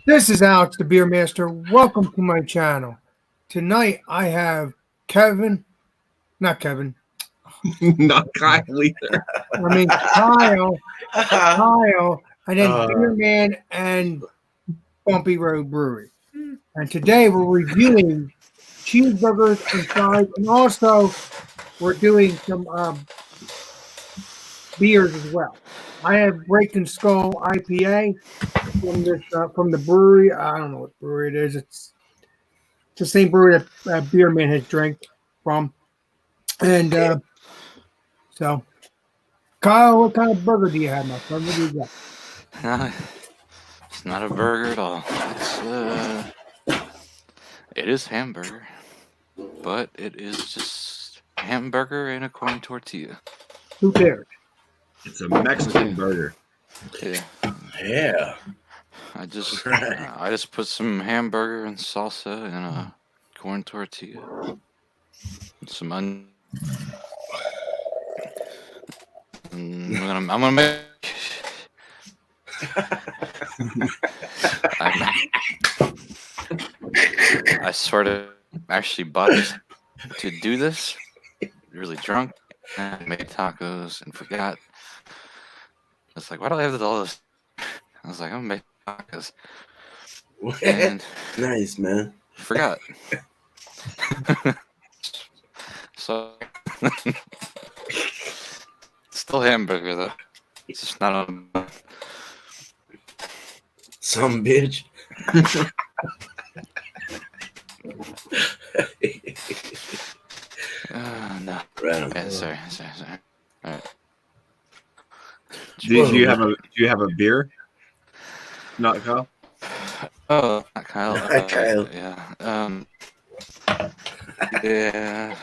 This is Alex, the Beer Master. Welcome to my channel. Tonight I have Kevin, not Kevin, Not Kyle either. I mean Kyle, Uh, Kyle, and then Beer Man and Bumpy Road Brewery. And today we're reviewing cheeseburgers and fries, and also we're doing some beers as well. I have Breaking Skull IPA from the brewery. I don't know what brewery it is. It's the same brewery that Beer Man has drank from. And so, Kyle, what kind of burger do you have, my friend? What do you got? No, it's not a burger at all. It is hamburger, but it is just hamburger and a corn tortilla. Who cares? It's a Mexican burger. Yeah, yeah. I just put some hamburger and salsa in a corn tortilla. Some onion. I'm gonna make. I sort of actually bought it to do this. Really drunk. And I made tacos and forgot. It's like, why do I have all this? I was like, I'm gonna make tacos. And Nice, man. forgot. So still hamburger though. It's just not on. Some bitch. No. Right on. Yeah, sorry. All right. Do you have a beer? Not Kyle. Oh, not Kyle. Kyle. Yeah. Yeah.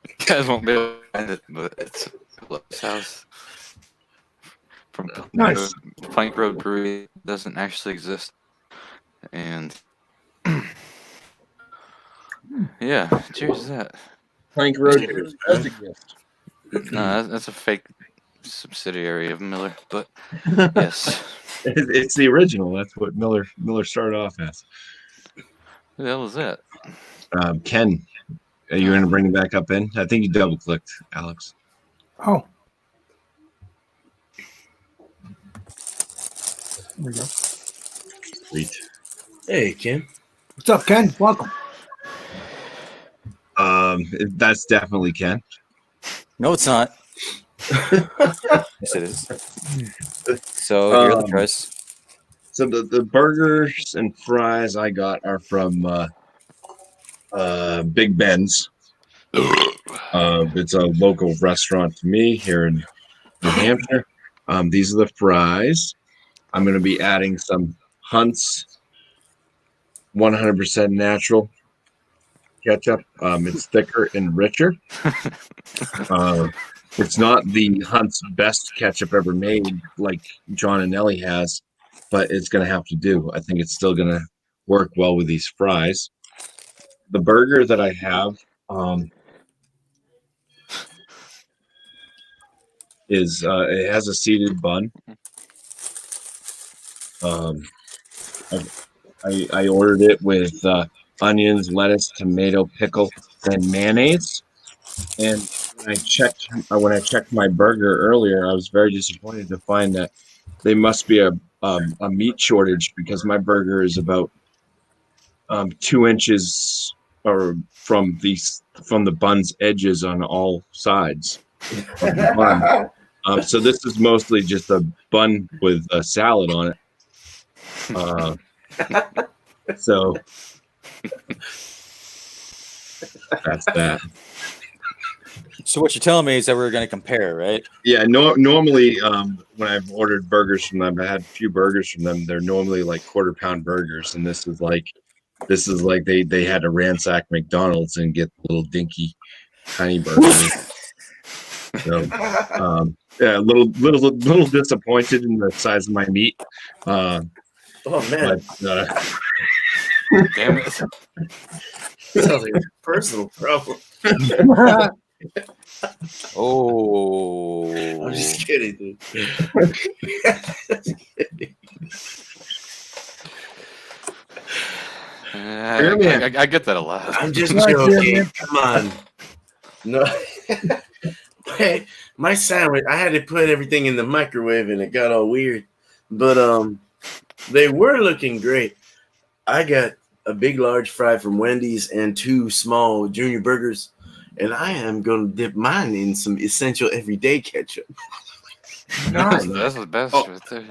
You guys won't be able to find it, but it's Love's house from Nice. Plank Road Brewery. Doesn't actually exist, and yeah. Cheers to that. Plank Road. Cheers, That's man. a gift. No, that's a fake subsidiary of Miller, but yes. It's the original. That's what Miller started off as. Who the hell was that? Ken, are you going to bring it back up in? I think you double clicked, Alex. Oh. There we go. Sweet. Hey, Ken. What's up, Ken? Welcome. That's definitely Ken. No, it's not. Yes, it is. So here are the price. So the burgers and fries I got are from Big Ben's. It's a local restaurant to me here in New Hampshire. These are the fries. I'm going to be adding some Hunt's 100% natural ketchup. It's thicker and richer. It's not the Hunt's best ketchup ever made, like John and Ellie has, but it's going to have to do. I think it's still going to work well with these fries. The burger that I have is it has a seeded bun. I ordered it with onions, lettuce, tomato, pickle, and mayonnaise. And when I checked my burger earlier, I was very disappointed to find that they must be a meat shortage because my burger is about 2 inches or from the bun's edges on all sides of the bun. So this is mostly just a bun with a salad on it. So that's that. So what you're telling me is that we're going to compare, right? Yeah, normally when I've ordered burgers from them, I had a few burgers from them. They're normally like quarter-pound burgers, and this is like they had to ransack McDonald's and get little dinky, tiny burgers. So yeah, a little disappointed in the size of my meat. Oh, man. But, Damn it. Sounds like a personal problem. Oh. I'm just kidding, dude. I get that a lot. I'm just Right, joking. man. Come on. No. My sandwich, I had to put everything in the microwave and it got all weird. But they were looking great. I got a big large fry from Wendy's and 2 small junior burgers. And I am going to dip mine in some essential everyday ketchup. Nice. That's the best Oh. right there.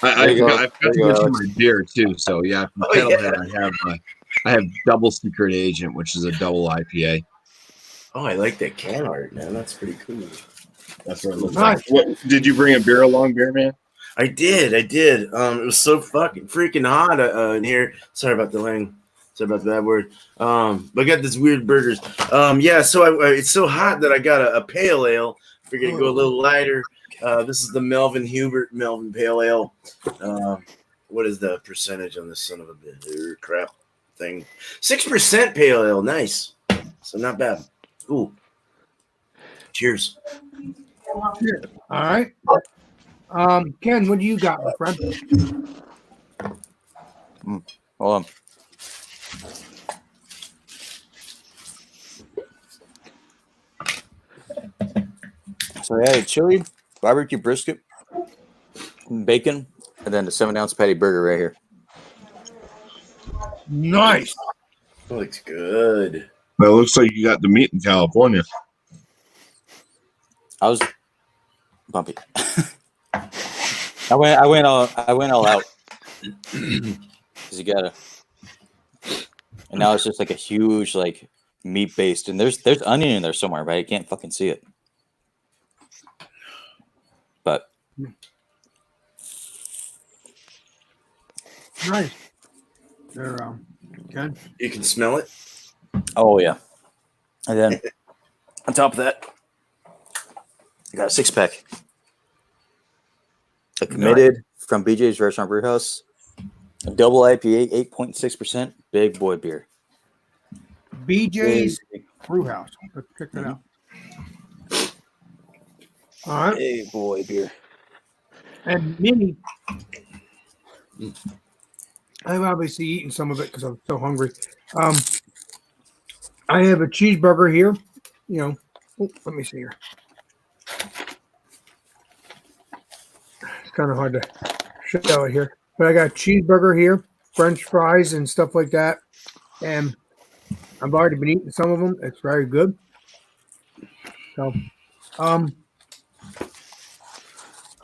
There you go. I've got There to you go, mention Alex. my beer too. So yeah, from Oh, Kettlehead, I have Double Secret Agent, which is a double IPA. Oh, I like that can art, man. That's pretty cool. That's what it looks Nice. like. What did you bring a beer along, Beer Man? I did. It was so fucking freaking hot in here. Sorry about the lang. Sorry about the bad word. But I got this weird burgers. Yeah. So it's so hot that I got a pale ale. Figured to go a little lighter. This is the Melvin Pale Ale. What is the percentage on this son of a bitch? Crap thing. 6% pale ale. Nice. So not bad. Ooh. Cheers. All right. Ken, what do you got, my friend? Hold on. So I had a chili, barbecue brisket, bacon, and then the 7-ounce patty burger right here. Nice. That looks good. Well, it looks like you got the meat in California. I was bumpy. I went all out. Cause you gotta. And now it's just like a huge like meat based, and there's onion in there somewhere, but I can't fucking see it. But Nice. There, Ken. You can smell it. oh yeah, and then on top of that, I got a 6-pack. A Committed from BJ's Restaurant Brewhouse. A double IPA, 8.6%. Big boy beer. BJ's Brewhouse. Let's check that out. All right. Big boy beer. And me, I've obviously eaten some of it because I'm so hungry. I have a cheeseburger here. You know, let me see here. It's kind of hard to show it here, but I got a cheeseburger here, French fries and stuff like that, and I've already been eating some of them. It's very good. So,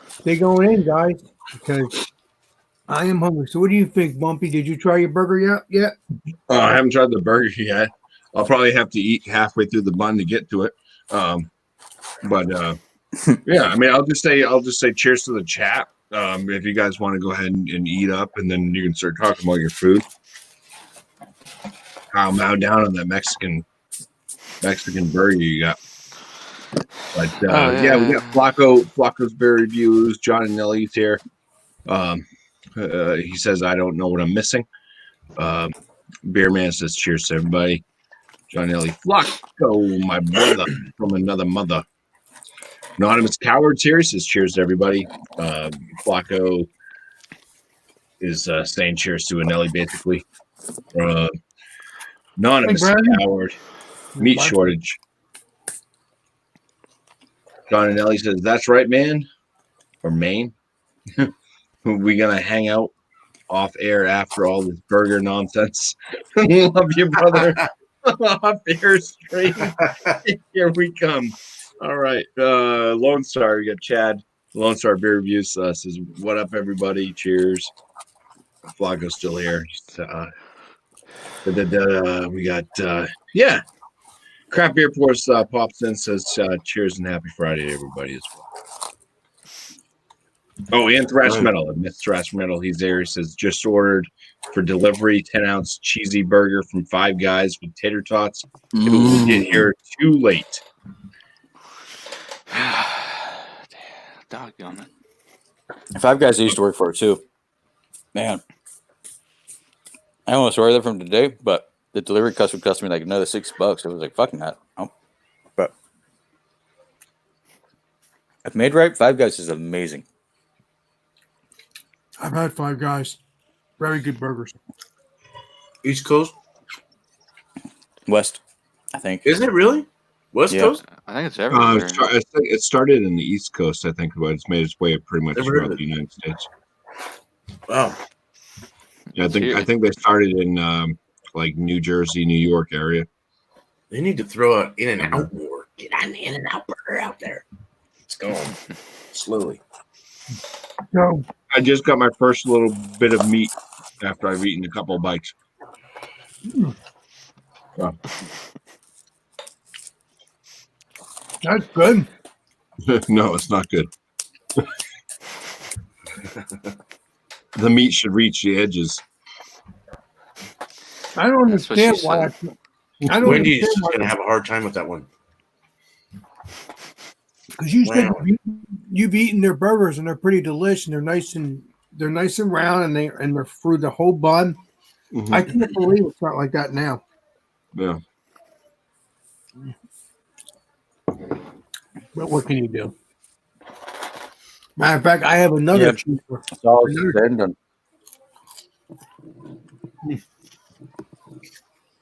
stay going in, guys, because I am hungry. So, what do you think, Bumpy? Did you try your burger yet? I haven't tried the burger yet. I'll probably have to eat halfway through the bun to get to it. But yeah, I mean, I'll just say cheers to the chat. If you guys want to go ahead and eat up, and then you can start talking about your food. I'll mow down on that Mexican burger you got. But yeah, we got Flacco's beer reviews. John and Nellie's here. He says, I don't know what I'm missing. Beer Man says, cheers to everybody. John Ellie Flacco, my brother from another mother. Anonymous Cowards here says, cheers to everybody. Flacco is saying cheers to Anelli, basically. Anonymous Coward, meat shortage. John and Ellie says, that's right, man. Or Maine. We gonna hang out off air after all this burger nonsense. Love you, brother. Off air stream. Here we come. All right. Lone Star, we got Chad. Lone Star Beer Reviews says, what up, everybody? Cheers. Flacco's still here. We got yeah. Craft Beer Force pops in, says cheers and happy Friday to everybody as well. Oh, and Thrash Metal. I missed Thrash Metal. He's there. He says just ordered for delivery 10-ounce cheesy burger from Five Guys with tater tots. It will get here too late. Doggone it. 5 Guys I used to work for too. Man, I almost ordered it from today, but the delivery cost would cost me like another $6. It was like fucking that. Oh. But If made right, Five Guys is amazing. I've had Five Guys. Very good burgers. East Coast. West, I think. Is it really? West Yeah. Coast? I think it's everywhere. It started in the East Coast, I think, but it's made its way pretty much Never heard throughout of the United States. Wow. Yeah, I think they started in like New Jersey, New York area. They need to throw an In-N-Out war. Get an In-N-Out burger out there. Let's go. Slowly. No, I just got my first little bit of meat after I've eaten a couple of bites. So, that's good. no, it's not good. The meat should reach the edges. I don't That's what she understand why. I don't Wendy's understand going to why. have a hard time with that one. Because you said Wow. you've eaten their burgers and they're pretty delicious and they're nice and round and they're through the whole bun. Mhm. I can't believe it's not like that now. Yeah. But what can you do? Matter of fact, I have another Yeah. cheeseburger. It's all said and done.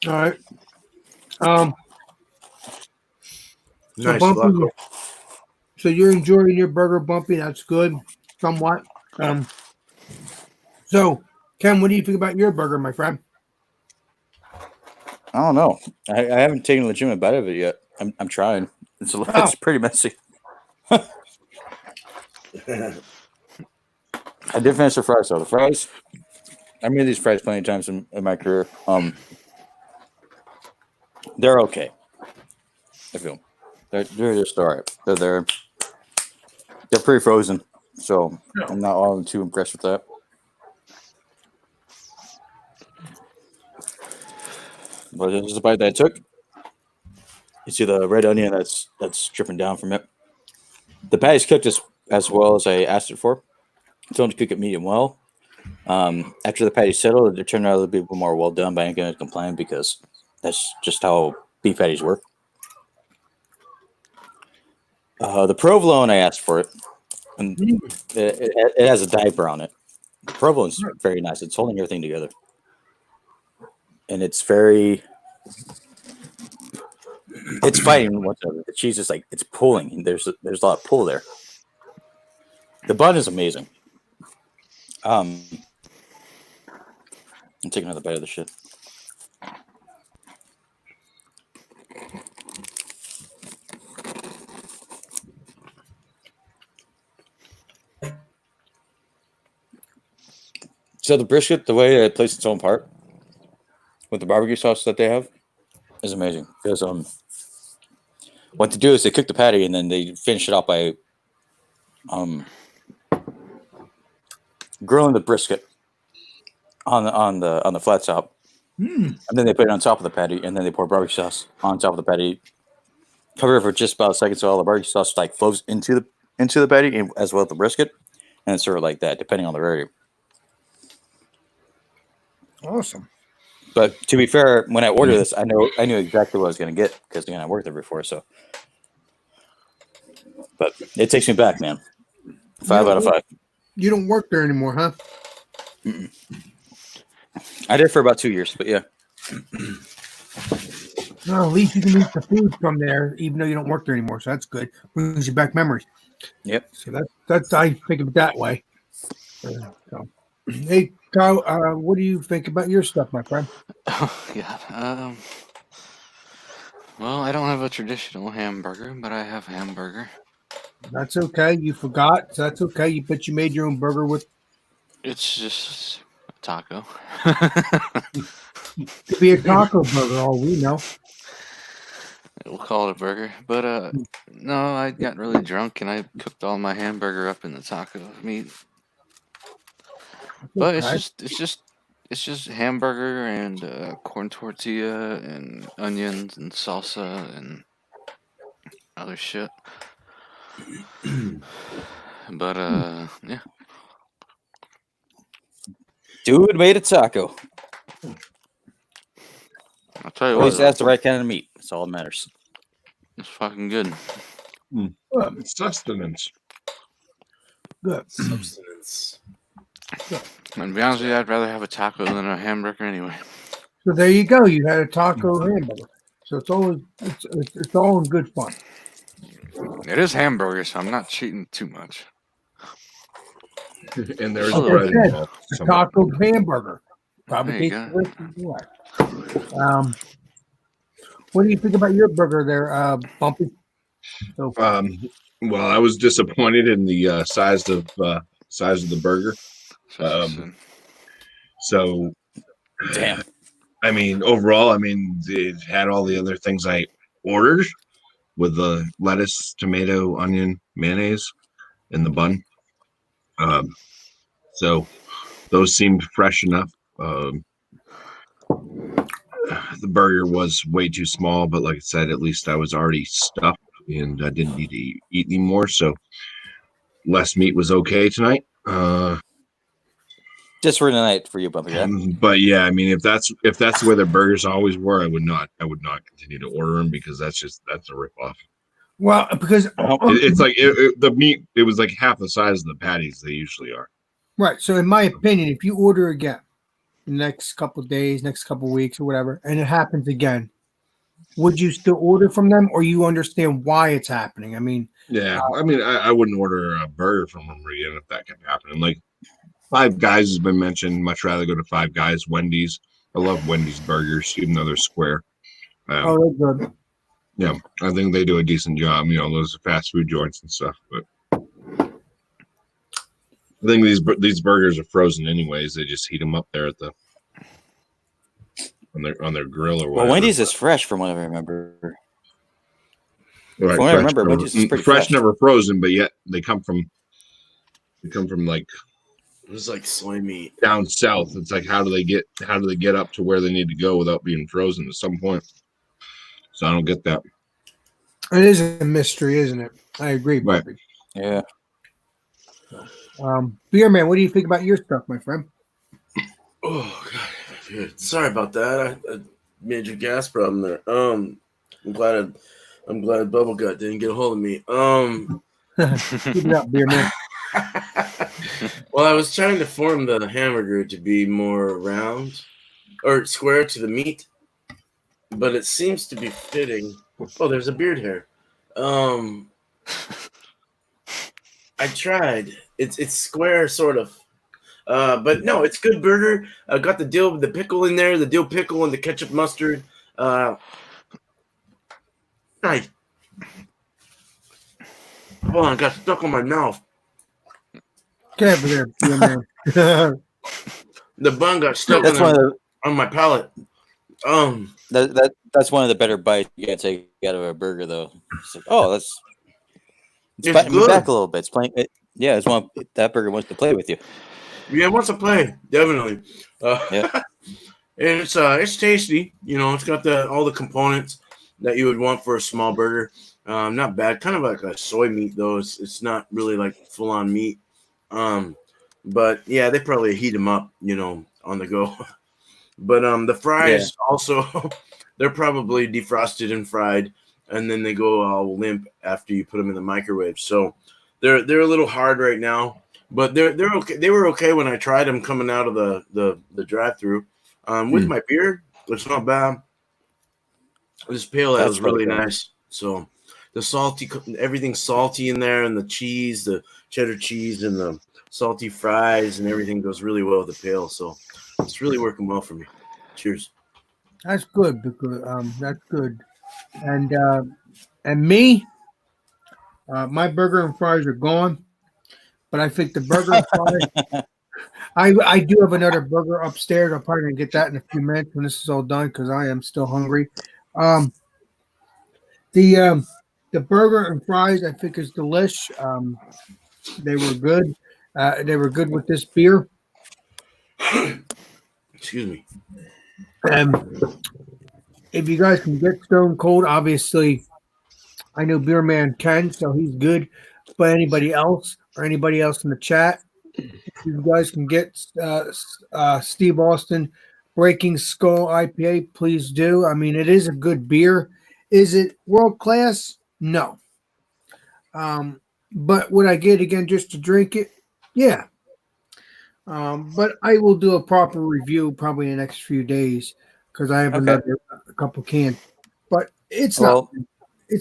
All right. So Nice. Bumpy, Loco. so you're enjoying your burger, Bumpy. That's good, somewhat. So Ken, what do you think about your burger, my friend? I don't know. I haven't taken a legitimate bite of it yet. I'm trying. It's pretty messy. I did finish the fries though. The fries, I made these fries plenty of times in my career. They're okay. I feel they're just all right. They're pre-frozen, so I'm not all too impressed with that. But this is the bite that I took. You see the red onion that's dripping down from it. The patty's cooked as well as I asked it for. Told to cook it medium well. After the patty settled, it turned out a little bit more well done, but I ain't gonna complain because that's just how beef patties work. The provolone, I asked for it, and it has a diaper on it. The provolone's very nice. It's holding everything together, and it's fighting whatever. The cheese is like it's pulling. There's a lot of pull there. The bun is amazing. I'll take another bite of the shit. So the brisket, the way it plays its own part with the barbecue sauce that they have is amazing. Because what they do is they cook the patty and then they finish it off by grilling the brisket on the flat top, and then they put it on top of the patty, and then they pour barbecue sauce on top of the patty. Cover it for just about a second so all the barbecue sauce like flows into the patty as well as the brisket, and it's sort of like that depending on the rarity. Awesome. But to be fair, when I ordered this, I knew exactly what I was going to get because again I worked there before. So, but it takes me back, man. 5 out of 5. You don't work there anymore, huh? I did for about 2 years, but yeah. Well, at least you can eat the food from there, even though you don't work there anymore. So that's good. Brings you back memories. Yep. So that's I think of it that way. So, hey, Kyle, what do you think about your stuff, my friend? Oh, yeah. Well, I don't have a traditional hamburger, but I have hamburger. That's okay. You forgot. So that's okay. But you made your own burger with. It's just a taco. Could be a taco burger, all we know. We'll call it a burger. But no, I got really drunk and I cooked all my hamburger up in the taco meat. But Okay. it's just hamburger and corn tortilla and onions and salsa and other shit. But yeah. Dude made a taco. I'll tell you Always what, has the right kind of meat. That's all that matters. it's fucking good. Sustenance. Good. Substance. And to be honest with you, I'd rather have a taco than a hamburger anyway. So there you go. You had a taco hamburger. So it's always it's all in good fun. It is hamburger, so I'm not cheating too much. And there's Like I bread said, involved. A somewhere. taco hamburger. Probably There you tastes go. delicious as well. What do you think about your burger there, Bumpy? So Well, I was disappointed in the size of the burger. So, Damn. I mean, overall, I mean, it had all the other things I ordered with the lettuce, tomato, onion, mayonnaise in the bun. So those seemed fresh enough. The burger was way too small, but like I said, at least I was already stuffed and I didn't need to eat anymore. So less meat was okay tonight. Just for tonight for you, Bumpy. Yeah? But yeah, I mean, if that's the way the burgers always were, I would not continue to order them because that's a ripoff. well, because It's like the meat. It was like half the size of the patties they usually are. right. So in my opinion, if you order again the next couple of days, next couple of weeks, or whatever, and it happens again, would you still order from them, or you understand why it's happening? I mean, Yeah, I mean, I wouldn't order a burger from them again if that kept happening. Like Five Guys has been mentioned. Much rather go to Five Guys. Wendy's. I love Wendy's burgers, even though they're square. oh, they're good. Yeah, I think they do a decent job. You know, those fast food joints and stuff. But I think these burgers are frozen anyways. They just heat them up there at the on their grill or whatever. Well, Wendy's is fresh from what I remember. Right, From what I remember, Wendy's is pretty fresh. never frozen, but yet they come from like It was like soy meat. down south. It's like how do they get up to where they need to go without being frozen at some point? So I don't get that. It is a mystery, isn't it? I agree, Right. Bumpy. Yeah. Beer Man, what do you think about your stuff, my friend? Oh god, good. Sorry about that. I major gas problem there. I'm glad Bubble Gut didn't get a hold of me. Keep it up, Beer Man. Well, I was trying to form the hamburger to be more round or square to the meat, but it seems to be fitting. Oh, there's a beard hair. I tried. It's square sort of. But no, it's good burger. I got the pickle in there, the dill pickle and the ketchup mustard. Nice. Oh, I got stuck on my mouth. Get over there, Beer Man. The bun got stuck That's one of the on my palate. that's one of the better bites you gotta take out of a burger, though. It's like, oh, it's It's patting me good. back a little bit. It's playing. Yeah, it's one that burger wants to play with you. Yeah, it wants to play, definitely. Yeah. And it's tasty. You know, it's got all the components that you would want for a small burger. Not bad. Kind of like a soy meat though. It's not really like full on meat. But yeah, they probably heat them up, you know, on the go. But the fries also, they're probably defrosted and fried, and then they go all limp after you put them in the microwave. So they're a little hard right now, but they're okay. They were okay when I tried them coming out of the drive-through. With my beer, it's not bad. This pale ale That's is really really good. nice. So the salty, everything's salty in there, and the cheese, the cheddar cheese, and the salty fries, and everything goes really well with the pale. So it's really working well for me. Cheers. That's good because that's good. And me, my burger and fries are gone, but I think the burger and fries. I do have another burger upstairs. I'm probably gonna get that in a few minutes when this is all done because I am still hungry. The burger and fries I think is delish. They were good. They were good with this beer. Excuse me. If you guys can get Stone Cold, obviously, I know Beer Man can, so he's good. But anybody else or anybody else in the chat, if you guys can get Steve Austin Breaking Skull IPA, please do. I mean, it is a good beer. Is it world class? No. But would I get it again just to drink it? Yeah. But I will do a proper review probably in the next few days because I have Okay. another a couple cans. But it's Well,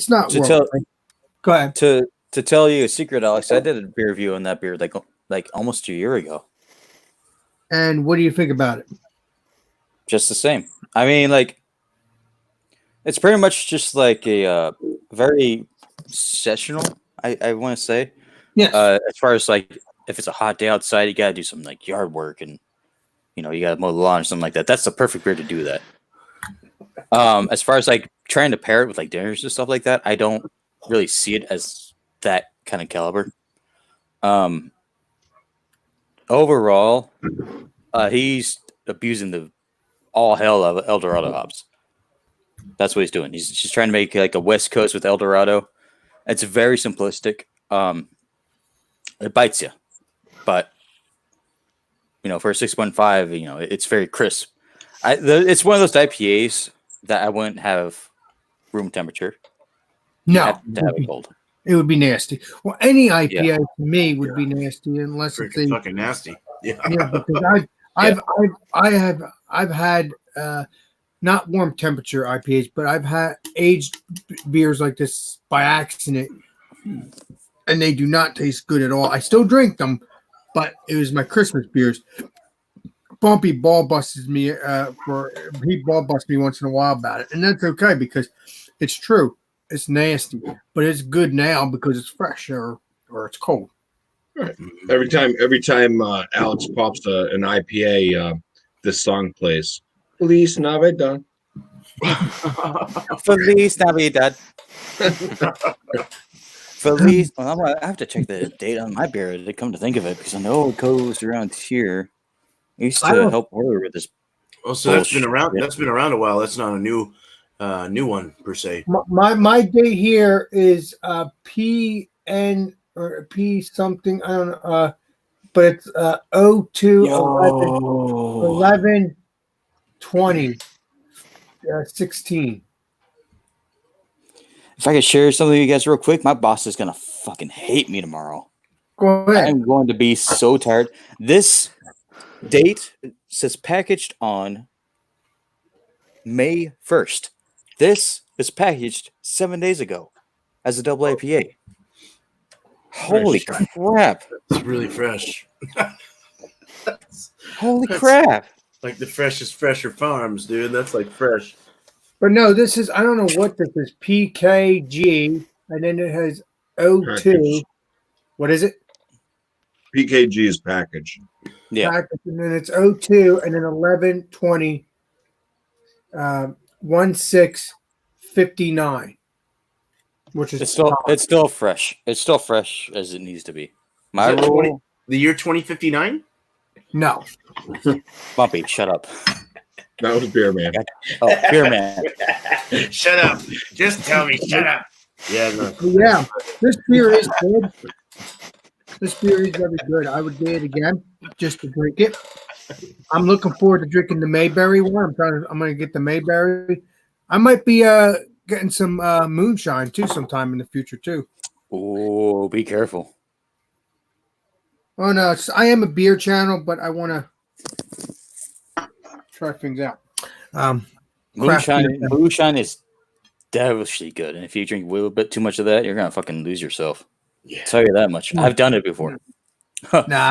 not to worth tell it. Go ahead. to tell you a secret, Alex, I did a beer review on that beer like almost a year ago. And what do you think about it? Just the same. I mean, like, it's pretty much just like a very sessional. I want to say. Yes. As far as like, if it's a hot day outside, you gotta do some like yard work, and you gotta mow the lawn or something like that. That's the perfect beer to do that. As far as like trying to pair it with like dinners and stuff like that, I don't really see it as that kind of caliber. Overall, he's abusing the all hell of El Dorado hops. That's what he's doing. He's just trying to make like a West Coast with El Dorado. It's very simplistic. It bites you, but for a 6.5, it's very crisp. It's one of those IPAs that I wouldn't have room temperature. No, Have to have it cold. it would be nasty. Well, any IPA to me would be nasty unless it's Freaking a fucking nasty. Yeah. yeah. Because I've had not warm temperature IPAs, but I've had aged beers like this by accident, and they do not taste good at all. I still drink them, but it was my Christmas beers. Bumpy ball busts me he ball busts me once in a while about it, and that's okay because it's true. It's nasty, but it's good now because it's fresh or it's cold. Every time Alex pops an IPA, this song plays. Feliz Navidad. Feliz Navidad. Feliz. Well, I have to check the date on my beer to come to think of it because I know it goes around here. I used to help order with this. Oh, so that's been Bullshit. around. That's been around a while. That's not a new one per se. My date here is PN or P something. I don't know. But it's 02 11 20 16. If I could share something with you guys real quick, my boss is gonna fucking hate me tomorrow. Go ahead. I'm going to be so tired. This date says packaged on May 1st. This is packaged 7 days ago as a double IPA. Holy crap. It's really fresh. Holy That's- crap. Like the freshest Fresher Farms, dude. That's like fresh. But no, this is I don't know what this is. PKG, and then it has 02. Package. What is it? PKG is package. Yeah. Package, and then it's 02, and then 11 20 1659, which is It's still fresh. It's still fresh as it needs to be. My Is that rule, 20? The year 2059? no. Bumpy, shut up. That was Beer Man. Oh, beer man. Shut up. Just tell me. Shut up. Yeah. No. Yeah, this beer is good. This beer is very good. I would get it again just to drink it. I'm looking forward to drinking the Mayberry one. I'm going to get the Mayberry. I might be getting some moonshine too sometime in the future too. Oh, be careful. Oh no, I am a beer channel, but I want to try things out. Moonshine is devilishly good, and if you drink a little bit too much of that, you're gonna fucking lose yourself. Yeah. I'll tell you that much. I've done it before. No,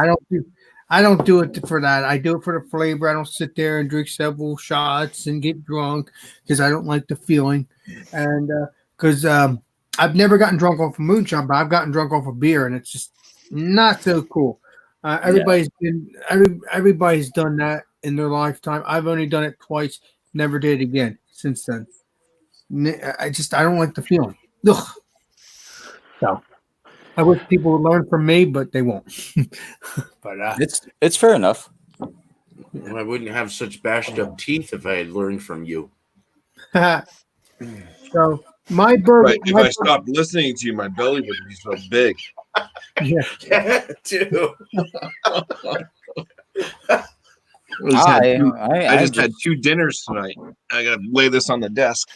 I don't do it for that. I do it for the flavor. I don't sit there and drink several shots and get drunk because I don't like the feeling. And because I've never gotten drunk off of moonshine, but I've gotten drunk off of beer, and it's just not so cool. Everybody's done that in their lifetime. I've only done it twice. Never did it again since then. I don't like the feeling. Ugh. So I wish people would learn from me, but they won't. But It's fair enough. I wouldn't have such bashed up teeth if I had learned from you. so my burger. But if I stopped listening to you, my belly would be so big. Yeah. Yeah, too. I just had 2 dinners tonight. I gotta lay this on the desk.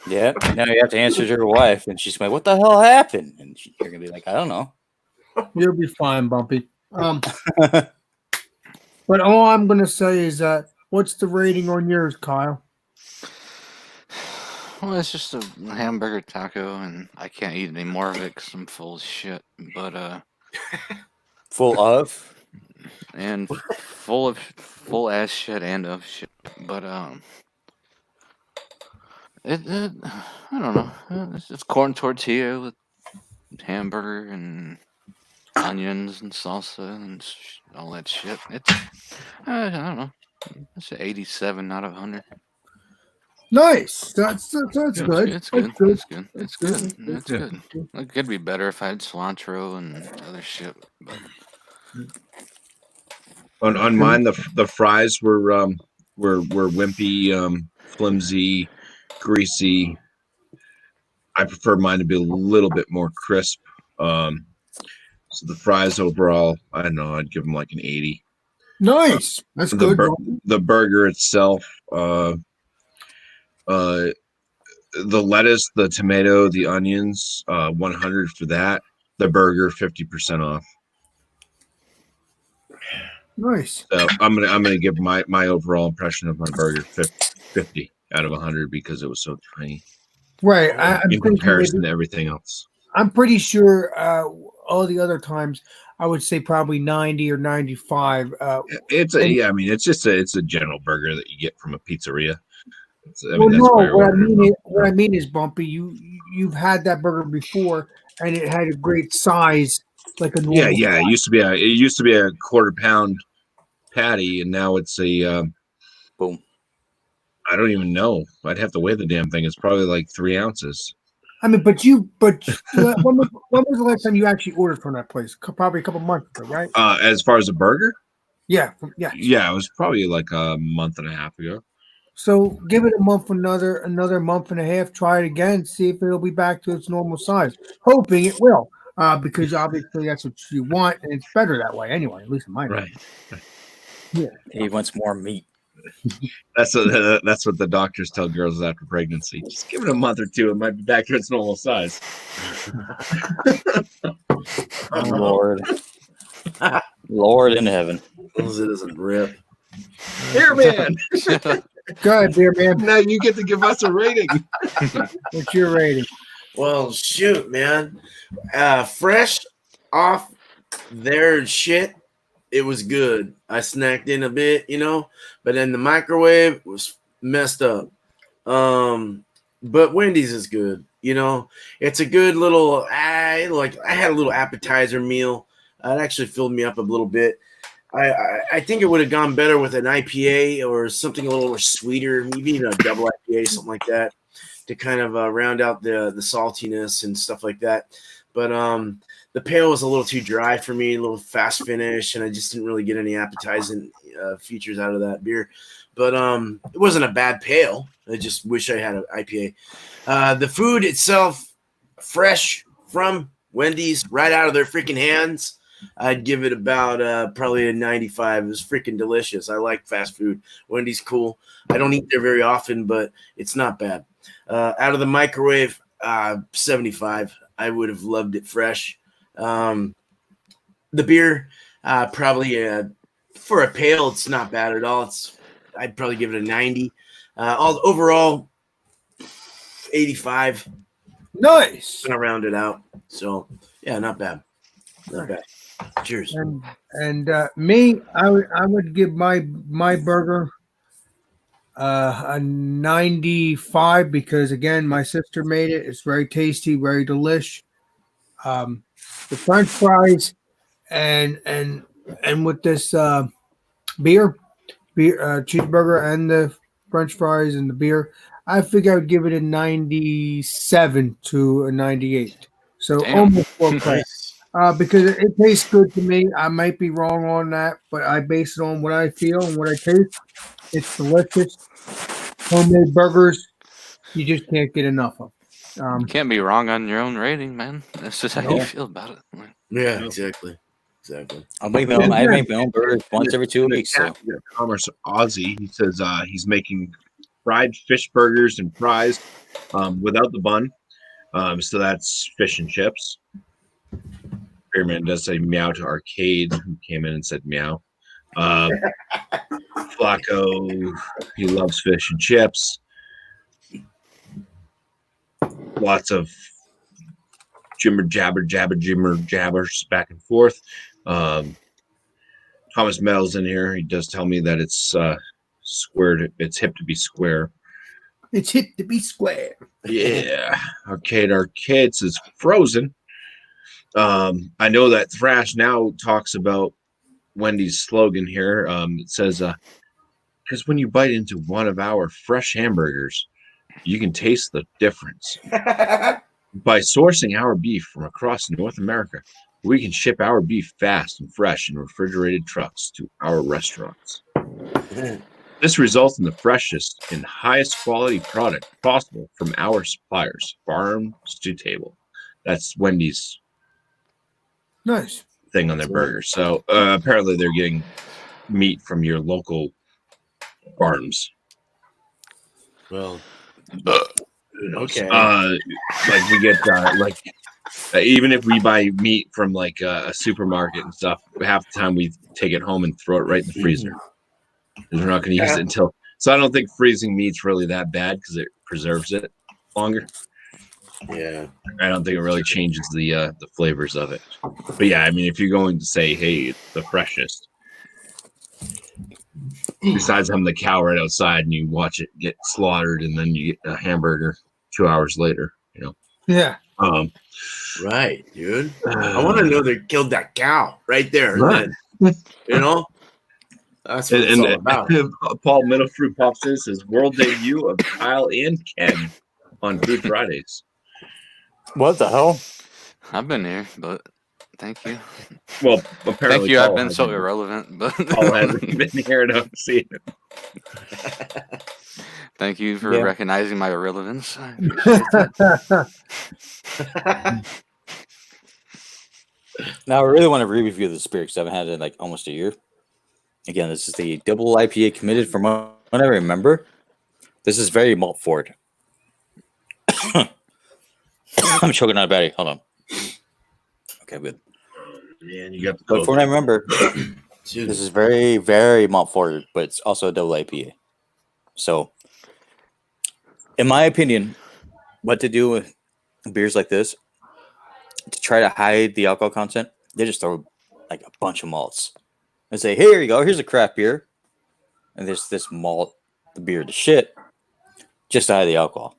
Yeah. Now you have to answer to your wife, and she's like, "What the hell happened?" And you're gonna be like, "I don't know." You'll be fine, Bumpy. But all I'm gonna say is what's the rating on yours, Kyle? Well, it's just a hamburger taco, and I can't eat any more of it because I'm full of shit. But Full of. and full ass shit and of shit. But it I don't know. It's corn tortilla with hamburger and onions and salsa and all that shit. It's I don't know. It's an 87 out of 100. Nice. That's good. It's good. It's good. That's It's good. It's good. It's good. It could be better if I had cilantro and other shit. But On mine, the fries were wimpy, flimsy, greasy. I prefer mine to be a little bit more crisp. So the fries overall, I don't know, I'd give them like an 80. Nice. That's The, good. the burger itself, the lettuce, the tomato, the onions, 100 for that. The burger, 50% off. Nice. So I'm gonna give my overall impression of my burger 50 out of 100 because it was so tiny Right. I'm in thinking comparison maybe- to everything else. I'm pretty sure all the other times I would say probably 90 or 95. It's it's a general burger that you get from a pizzeria. Well, that's no, why I what I ordered it. mean, what I mean is, Bumpy, you've had that burger before, and it had a great size, like a normal. Yeah. It used to be a quarter pound patty, and now it's a Boom. I don't even know. I'd have to weigh the damn thing. It's probably like 3 ounces. I mean, but when was the last time you actually ordered from that place? Probably a couple months ago, right? As far as a burger, Yeah. yeah, it was probably like a month and a half ago. So give it a month, another month and a half. Try it again. See if it'll be back to its normal size. Hoping it will, because obviously that's what you want, and it's better that way anyway. At least in my opinion. Right. He wants more meat. That's what the doctors tell girls after pregnancy. Just give it a month or two; it might be back to its normal size. Lord. Lord in heaven. As long as it doesn't rip. Here, man. Go ahead, beer man. Now you get to give us a rating. What's your rating? Well, shoot, man. Fresh off their shit, it was good. I snacked in a bit, but then the microwave was messed up. But Wendy's is good, It's a good little. I had a little appetizer meal. It actually filled me up a little bit. I think it would have gone better with an IPA or something a little more sweeter, maybe even a double IPA, something like that, to kind of round out the saltiness and stuff like that. But the pale was a little too dry for me, a little fast finish, and I just didn't really get any appetizing features out of that beer. But it wasn't a bad pale. I just wish I had an IPA. The food itself, fresh from Wendy's, right out of their freaking hands. I'd give it about probably a 95. It was freaking delicious. I like fast food. Wendy's cool. I don't eat there very often, but it's not bad. Out of the microwave, 75. I would have loved it fresh. The beer, probably for a pale, it's not bad at all. I'd probably give it a 90. Overall, 85. Nice. Gonna round it out. So yeah, not bad. Not bad. Cheers. And me, I would give my burger a 95 because again, my sister made it. It's very tasty, very delish. The French fries and with this beer cheeseburger and the French fries and the beer, I think I would give it a 97 to a 98. So Damn. almost 4 credits. Because it tastes good to me. I might be wrong on that, but I base it on what I feel and what I taste. It's delicious. Homemade burgers, you just can't get enough of. You can't be wrong on your own rating, man. That's just how you feel about it. Yeah, exactly. I make my own burgers once every 2 weeks. So Commerce Aussie, he says he's making fried fish burgers and fries without the bun. So that's fish and chips. Beerman does say meow to Arcade, who came in and said meow. Flacco, he loves fish and chips. Lots of jimmer jabbers back and forth. Thomas Mell's in here. He does tell me that it's squared. It's hip to be square. It's hip to be square. Yeah. Arcade says frozen. I know that Thrash now talks about Wendy's slogan here. It says, because when you bite into one of our fresh hamburgers, you can taste the difference. By sourcing our beef from across North America, we can ship our beef fast and fresh in refrigerated trucks to our restaurants. This results in the freshest and highest quality product possible from our suppliers, farm to table. That's Wendy's Nice. thing on their burger. So apparently they're getting meat from your local farms. Well, okay. Like we get even if we buy meat from like a supermarket and stuff, half the time we take it home and throw it right in the freezer. 'Cause we're not going to use it until. So I don't think freezing meat's really that bad because it preserves it longer. Yeah. I don't think it really changes the flavors of it. But yeah, I mean, if you're going to say, hey, it's the freshest, besides having the cow right outside and you watch it get slaughtered and then you get a hamburger 2 hours later, you know. Yeah. Right, dude. I want to know they killed that cow right there. Right. Then, you know, that's what it's all about. Paul Middlefruit pops in, says world debut of Kyle and Ken on Food Fridays. What the hell? I've been here, but thank you. Well, apparently, Thank you. Paul I've been so hasn't- irrelevant, but Paul hasn't been here to see it. thank you for Yeah. recognizing my irrelevance. I appreciate that. Now I really want to re-review the Spirit because I haven't had it in like almost a year. Again, this is the double IPA committed from what I remember. This is very malt forward. I'm choking on a battery. Hold on. Okay, good. Man, you got the But Coke. from what I remember, Dude, this is very, very malt forward, but it's also a double IPA. So, in my opinion, what to do with beers like this to try to hide the alcohol content, they just throw like a bunch of malts and say, "Here you go. Here's a craft beer," and there's this malt, the beer, the shit, just to hide the alcohol.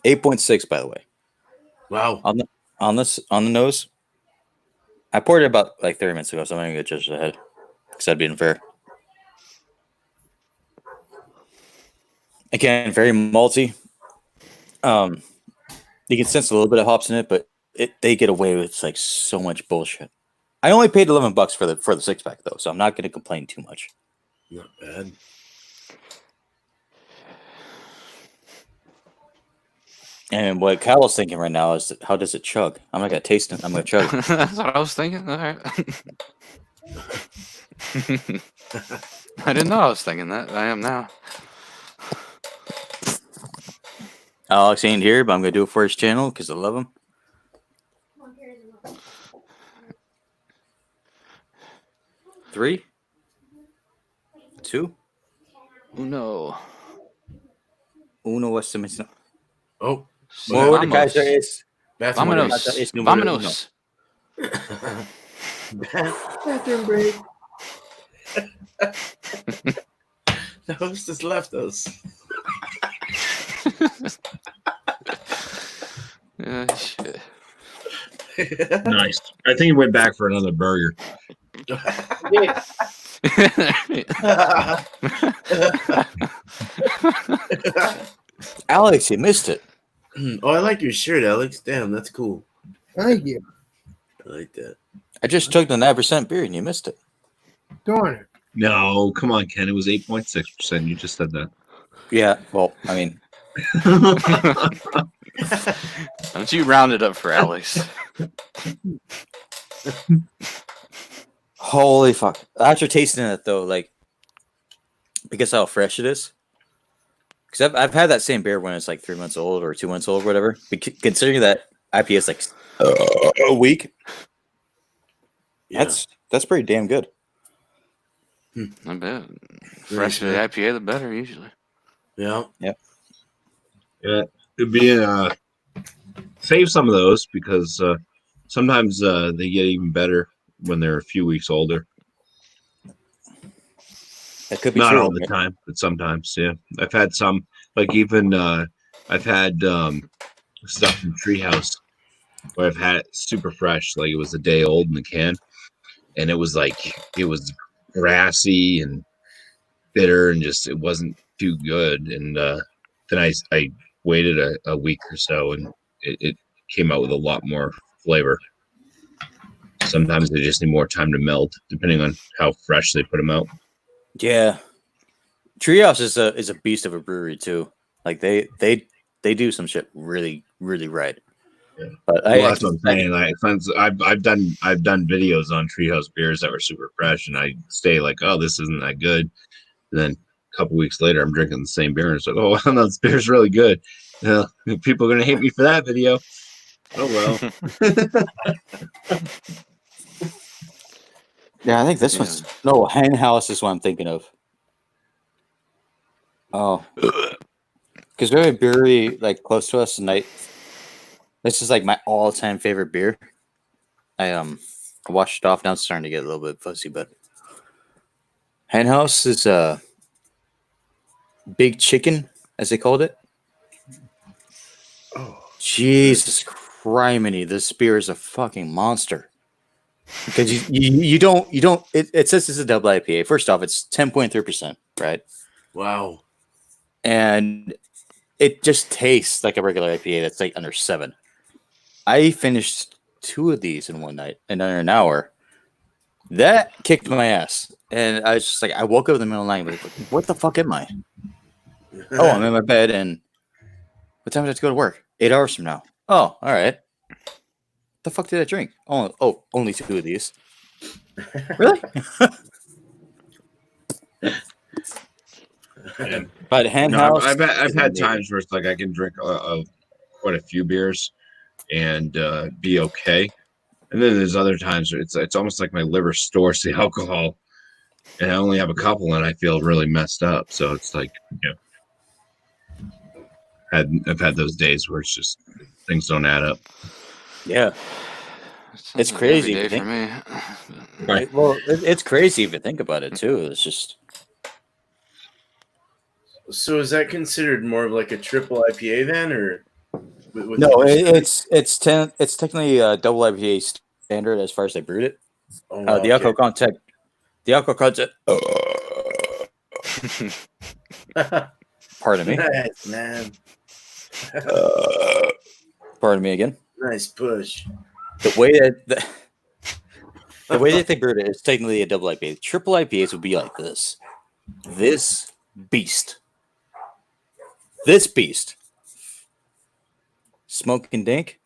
8.6, by the way, wow. on the nose. I poured it about like 30 minutes ago, so I'm gonna get just ahead because that'd be unfair. Again, very malty. You can sense a little bit of hops in it, but they get away with like so much bullshit. I only paid $11 for the 6-pack though, so I'm not gonna complain too much. Not bad. And what Kyle is thinking right now is how does it chug? I'm not gonna taste it. I'm gonna chug. That's what I was thinking. All right. I didn't know I was thinking that. I am now. Alex ain't here, but I'm gonna do it for his channel because I love him. Three, two, Uno. uno, es mismo. Oh, Mordekaiser is. bathroom Vámonos. Es número uno. Vámonos. Bathroom break. The host has left us. Shit. Nice. I think he went back for another burger. Alex, you missed it. Oh, I like your shirt, Alex. Damn, that's cool. Thank you. I like that. I just chugged a 9% beer and you missed it. Darn it. No, come on, Ken. It was 8.6%. You just said that. Yeah, well, I mean, Don't you round it up for Alex? holy fuck. After tasting it though, like, because how fresh it is, Because I've had that same beer when it's like 3 months old or 2 months old, or whatever. Considering that IPA is like a week, Yeah. that's pretty damn good. I bet. Fresher the IPA, the better usually. Yeah. Yeah, it'd be save some of those because sometimes they get even better when they're a few weeks older. That could be Not true. all the time, but sometimes. Yeah, I've had some. Like even I've had stuff from Treehouse where I've had it super fresh, like it was a day old in the can, and it was grassy and bitter, and just it wasn't too good. And then I waited a week or so, and it came out with a lot more flavor. Sometimes they just need more time to melt, depending on how fresh they put them out. Yeah, Treehouse is a beast of a brewery too. Like they do some shit really right. Yeah. But That's what I'm saying. I've done videos on Treehouse beers that were super fresh, and I stay like, oh, this isn't that good. And then a couple weeks later, I'm drinking the same beer, and it's like, oh, no, this beer's really good. People are gonna hate me for that video. Oh well. Yeah, I think this one's no Hen House is what I'm thinking of. Oh, because we have a brewery like close to us, and this is like my all-time favorite beer. I washed it off. Now it's starting to get a little bit fuzzy, but Hen House is big chicken, as they called it. Oh, Jesus criminy, this beer is a fucking monster. Because you don't it says it's a double IPA. First off, it's 10.3%, right? wow. And it just tastes like a regular IPA that's like under 7. I finished 2 of these in one night in under an hour. That kicked my ass. And I was just like, I woke up in the middle of the night and was like, what the fuck am I? Oh, I'm in my bed, and what time did I have to go to work? 8 hours from now. Oh, all right. The fuck did I drink? Oh, only 2 of these. Really? But Hen No, House. I've had times where it's like I can drink quite a few beers and be okay, and then there's other times where it's almost like my liver stores the alcohol, and I only have a couple, and I feel really messed up. So it's like, I've had those days where it's just things don't add up. Yeah. It's Sounds like crazy every to day for me. Right. Well, it's crazy if you think about it too. It's just So is that considered more of like a triple IPA then, or with no. the It's technically a double IPA standard as far as they brewed it. Oh, wow, The alcohol content. The alcohol content. Pardon me. Nice, man. Pardon me again. Nice push. The way that the way that they brewed it is technically a double IPA. Triple IPAs would be like this. This beast. Smoke and Dink.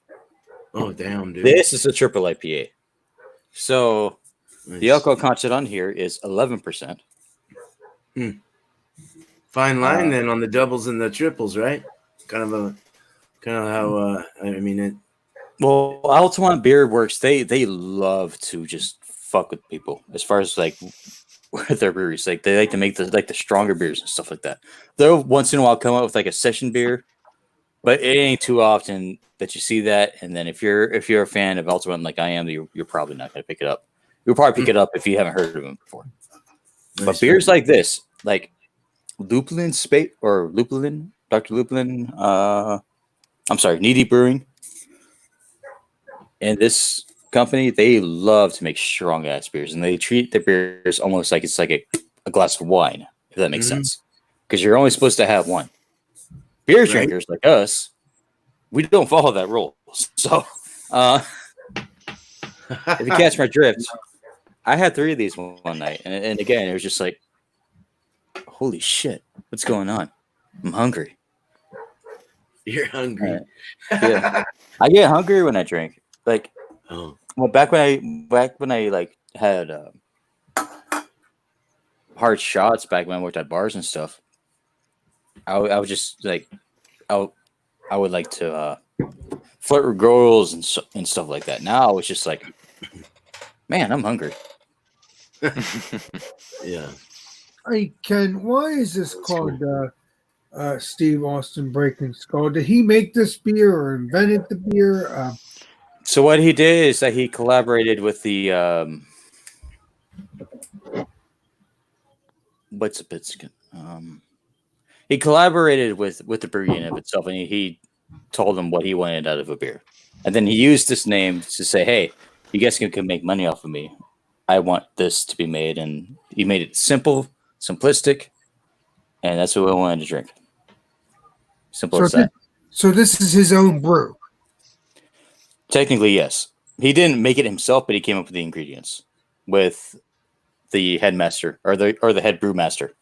Oh damn, dude. This is a triple IPA. So Nice. the alcohol content on here is 11%. Fine line then on the doubles and the triples, right? Kind of how I mean it. Well, Altamont Beer Works, they love to just fuck with people as far as like with their breweries. Like they like to make the stronger beers and stuff like that. They'll once in a while come out with like a session beer, but it ain't too often that you see that. And then if you're a fan of Altamont like I am, you're probably not going to pick it up. You'll probably pick it up if you haven't heard of them before. Nice. But beers like this, like Lupulin Dr. Lupulin, I'm sorry, Needy Brewing. And this company, they love to make strong ass beers, and they treat their beers almost like it's like a glass of wine, if that makes sense. Because you're only supposed to have one. Beer drinkers like us, we don't follow that rule. So, if you catch my drift, I had 3 of these one night, and again, it was just like, holy shit, what's going on? I'm hungry. You're hungry. Right. Yeah, I get hungry when I drink. Like, Oh. well, back when I like had hard shots back when I worked at bars and stuff. I would just like I would like to flirt with girls and stuff like that. Now it's just like, man, I'm hungry. Yeah. Hey Ken, why is this called Steve Austin Breaking Skull? Did he make this beer or invented the beer? So what he did is that he collaborated with the what's a bit he collaborated with the brewery in of itself, and he told them what he wanted out of a beer, and then he used this name to say, "Hey, you guys can make money off of me. I want this to be made," and he made it simple, simplistic, and that's what I wanted to drink. Simple as that. So this is his own brew. Technically, yes. He didn't make it himself, but he came up with the ingredients with the headmaster or the head brewmaster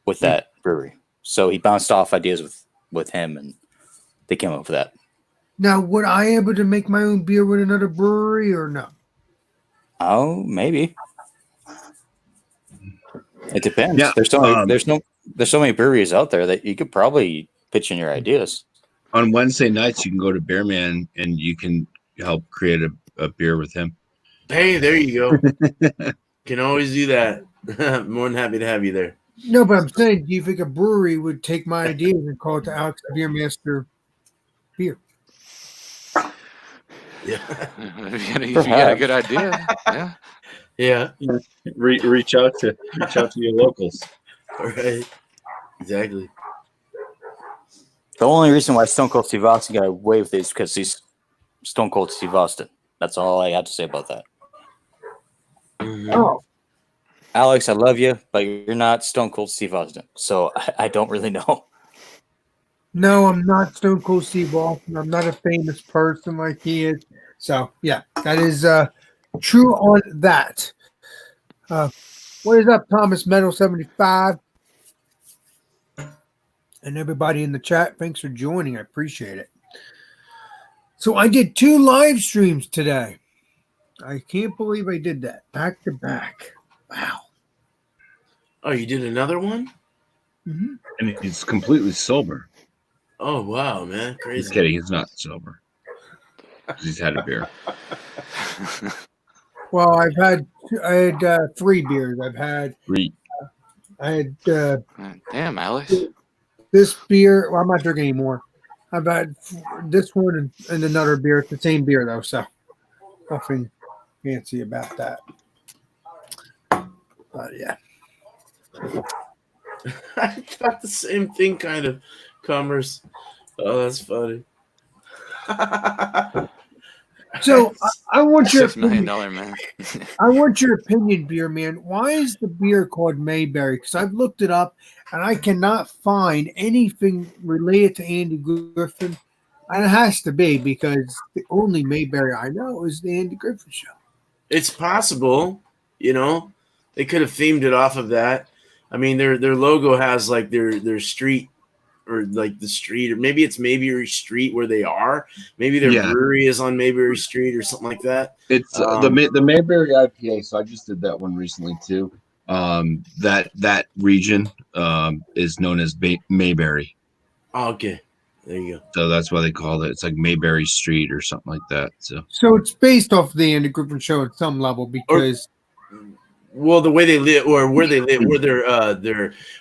with that brewery. So he bounced off ideas with him, and they came up with that. Now, would I able to make my own beer with another brewery or no? Oh, maybe. It depends. Yeah, There's so many breweries out there that you could probably pitch in your ideas. On Wednesday nights, you can go to Beerman and you can help create a beer with him. Hey, there you go. Can always do that. More than happy to have you there. No, but I'm saying, do you think a brewery would take my ideas and call it the Alex Beermaster beer? Yeah. If you got a good idea, yeah. Yeah. Reach out to your locals. All right. Exactly. The only reason why Stone Cold Steve Austin got away with it is because he's Stone Cold Steve Austin. That's all I have to say about that. Mhm. Oh, Alex, I love you, but you're not Stone Cold Steve Austin. So I don't really know. no, I'm not Stone Cold Steve Austin. I'm not a famous person like he is. So, yeah, that is true on that. What is up, Thomas Metal 75? And everybody in the chat, thanks for joining. I appreciate it. So I did 2 live streams today. I can't believe I did that back to back. Wow. Oh, you did another one? Mm-hmm. And he's completely sober. Oh, wow, man. He's Crazy. kidding. He's not sober. He's had a beer. Well, I had 3 beers. I had Damn, Alex. this beer. Well, I'm not drinking anymore. I've had this one and another beer. It's the same beer though, so nothing fancy about that. But yeah. I thought the same thing, kind of. Commerce. Oh, that's funny. So I want your $6 million opinion. man. I want your opinion, beer man. Why is the beer called Mayberry? Because I've looked it up and I cannot find anything related to Andy Griffin. And it has to be because the only Mayberry I know is the Andy Griffin Show. It's possible, you know. They could have themed it off of that. I mean, their logo has like their street, or like the street, or maybe it's Mayberry Street where they are. Maybe their brewery is on Mayberry Street or something like that. It's the Mayberry IPA. So I just did that one recently too. That region is known as Mayberry. Oh, okay, there you go. So that's why they called it. It's like Mayberry Street or something like that. So it's based off the Andy Griffin Show at some level because. Well, the way they live, or where they live,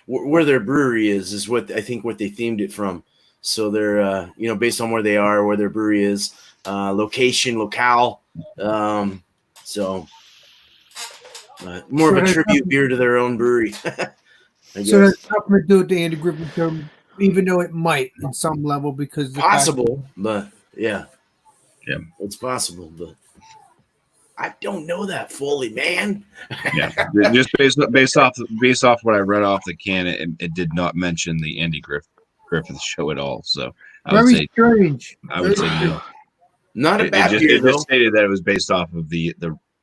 where their brewery is what I think what they themed it from. So they're based on where they are, where their brewery is, locale. So more of a tribute beer to their own brewery. I guess. So that's nothing to do with the Andy Griffin Show, even though it might in some level because possible, but yeah, it's possible, but. I don't know that fully, man. Yeah, just based off what I read off the can, it did not mention the Andy Griffith Show at all. So very strange. I would say no. Not a bad beer, it just stated that it was based off of the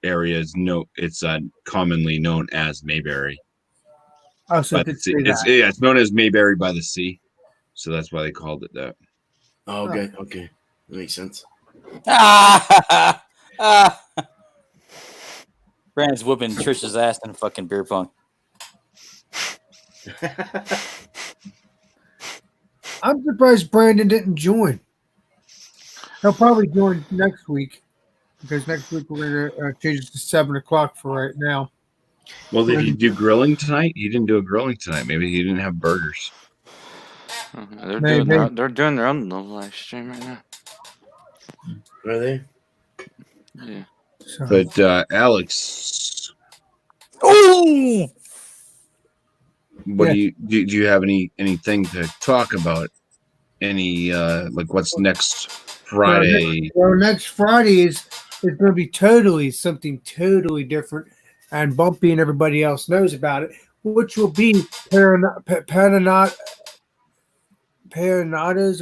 areas. No, it's commonly known as Mayberry. Oh, so it's known as Mayberry by the Sea, so that's why they called it that. Oh, okay, that makes sense. Brandon's whooping Trish's ass in fucking beer pong. I'm surprised Brandon didn't join. He'll probably join next week because next week we're going to change it to 7 o'clock for right now. Well, did he do grilling tonight? He didn't do a grilling tonight. Maybe he didn't have burgers. They're Maybe. doing their own little live stream right now. Are they? Yeah. So, But Alex, Oh, what Yeah. do you have anything to talk about? Any like what's next Friday? well, next Friday is going to be something totally different, and Bumpy and everybody else knows about it, which will be Pananadas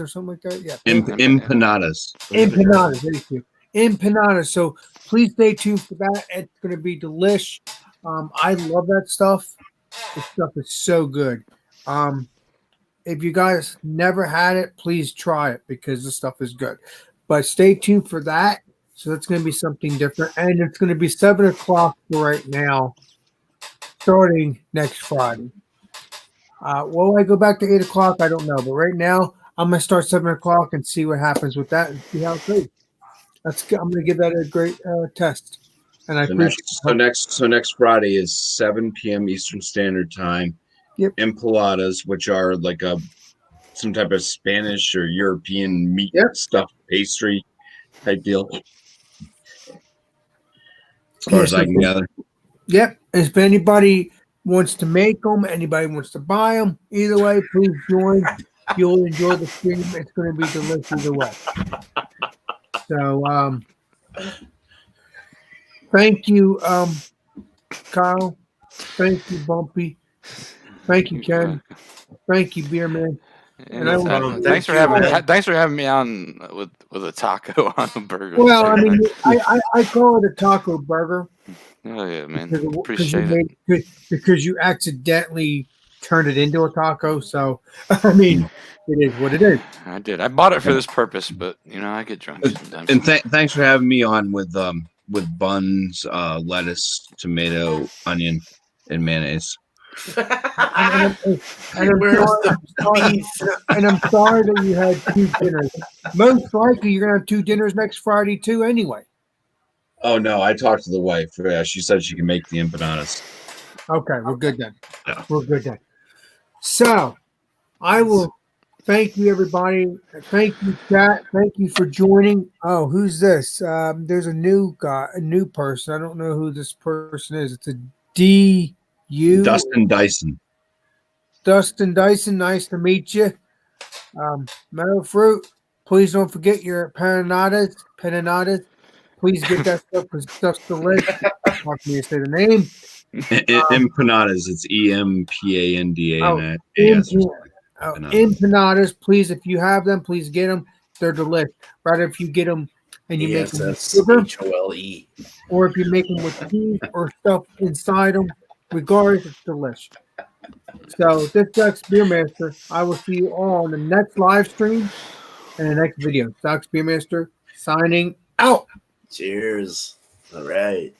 or something like that. Yeah, Empanadas. empanadas. Thank you, empanadas. So please stay tuned for that. It's going to be delish. I love that stuff. This stuff is so good. If you guys never had it, please try it because the stuff is good. But stay tuned for that. So that's going to be something different. And it's going to be 7 o'clock for right now, starting next Friday. Will I go back to 8 o'clock? I don't know. But right now, I'm going to start 7 o'clock and see what happens with that and see how it goes. I'm going to give that a great test. And I appreciate So next Friday is 7 p.m. Eastern Standard Time. Yep. Empanadas, which are like some type of Spanish or European meat stuffed pastry type deal. As far as I can gather. Yep. If anybody wants to make them, anybody wants to buy them, either way, please join. You'll enjoy the stream. It's going to be delicious either way. So, thank you, Kyle. Thank you, Bumpy. Thank you, Ken. Thank you, Beer Man. And I will- thanks for having me on with a taco on a burger. Well, I mean, I call it a taco burger Oh yeah, man. because Appreciate it. because you accidentally turned it into a taco. So, I mean, it is what it is. I did. I bought it for this purpose, but I get drunk sometimes. And thanks for having me on with buns, lettuce, tomato, onion, and mayonnaise. And I'm sorry that you had 2 dinners. Most likely, you're gonna have 2 dinners next Friday too. Anyway. Oh no, I talked to the wife. She said she can make the empanadas. Okay, we're good then. Yeah. We're good then. So, I will thank you, everybody. Thank you, chat. Thank you for joining. Oh, who's this? There's a new guy, a new person. I don't know who this person is. It's a DU. Dustin Dyson. Dustin Dyson, nice to meet you. Meadow Fruit, please don't forget your pananadas. Please get that stuff because stuff's delicious. Talk to me to say the name. Empanadas. It's EMPANDA. Empanadas, please, if you have them, please get them. They're delicious. Rather if you get them and you make them with sugar, HOLE. or if you make them with cheese or stuff inside them, regardless, it's delicious. So this is Beermaster. I will see you all on the next live stream and the next video. Docs Beermaster signing out. Cheers. All right.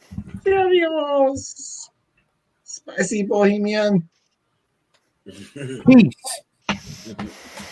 Adios. Spicy Bohemian. Peace.